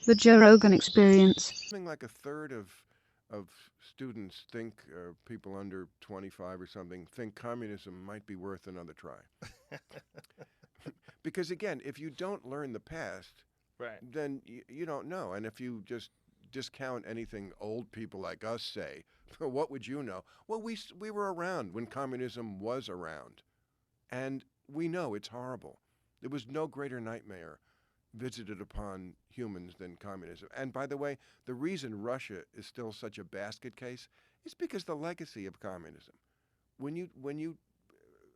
The Joe Rogan Experience. Something like a third of students think, people under 25 or something, think communism might be worth another try. Because again, if you don't learn the past, Right. then you don't know. And if you just discount anything old people like us say, what would you know? Well, we were around when communism was around. And we know it's horrible. There was no greater nightmare visited upon humans than communism. And by the way, the reason Russia is still such a basket case is because the legacy of communism. When you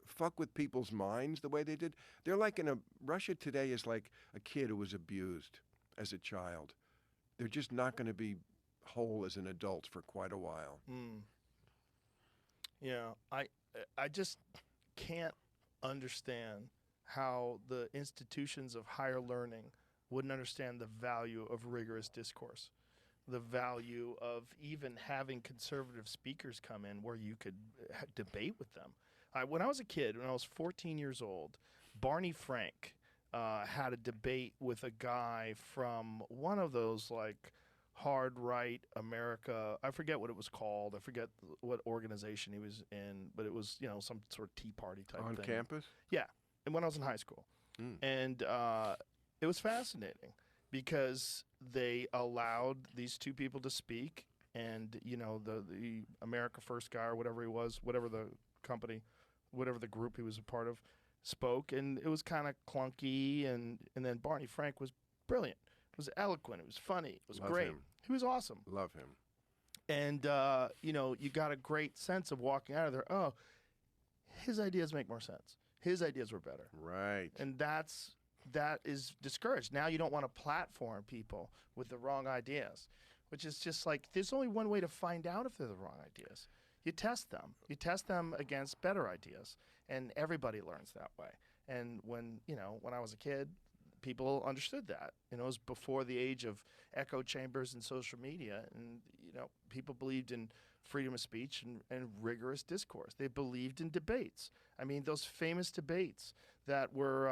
fuck with people's minds the way they did, they're like in a Russia today is like a kid who was abused as a child. They're just not going to be whole as an adult for quite a while. Mm. Yeah, I just can't understand how the institutions of higher learning wouldn't understand the value of rigorous discourse, the value of even having conservative speakers come in where you could debate with them. When I was a kid, when I was 14 years old, Barney Frank had a debate with a guy from one of those like hard right America. I forget what it was called. I forget what organization he was in, but it was some sort of Tea Party type On thing. campus? Yeah, and when I was in high school, and it was fascinating because they allowed these two people to speak, and the America First guy or whatever he was, whatever the company, whatever the group he was a part of, spoke, and it was kind of clunky, and then Barney Frank was brilliant. It was eloquent. It was funny. It was Love great. him. He was awesome. Love him. And you got a great sense of walking out of there. Oh, his ideas make more sense. His ideas were better. Right. And that is discouraged. Now you don't want to platform people with the wrong ideas, which is just like there's only one way to find out if they're the wrong ideas. You test them. You test them against better ideas, and everybody learns that way. And when I was a kid, people understood that. It was before the age of echo chambers and social media, and people believed in freedom of speech and rigorous discourse. They believed in debates. I mean, those famous debates that were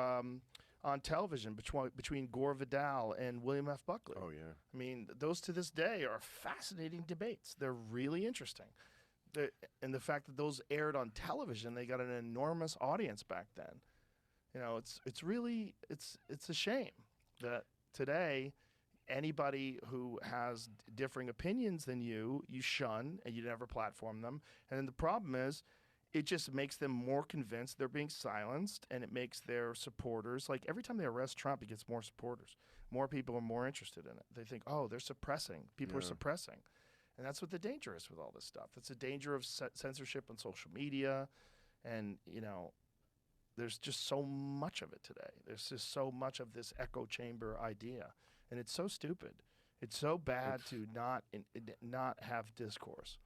on television between Gore Vidal and William F. Buckley. Oh, yeah. I mean, those to this day are fascinating debates. They're really interesting. And the fact that those aired on television, they got an enormous audience back then. It's really a shame that today anybody who has differing opinions than you shun and you never platform them. And then the problem is it just makes them more convinced they're being silenced, and it makes their supporters, like every time they arrest Trump, he gets more supporters. More people are more interested in it. They think, oh, they're suppressing. People are suppressing. And that's what the danger is with all this stuff. It's a danger of censorship on social media. And, there's just so much of it today. There's just so much of this echo chamber idea. And it's so stupid. It's so bad to not have discourse.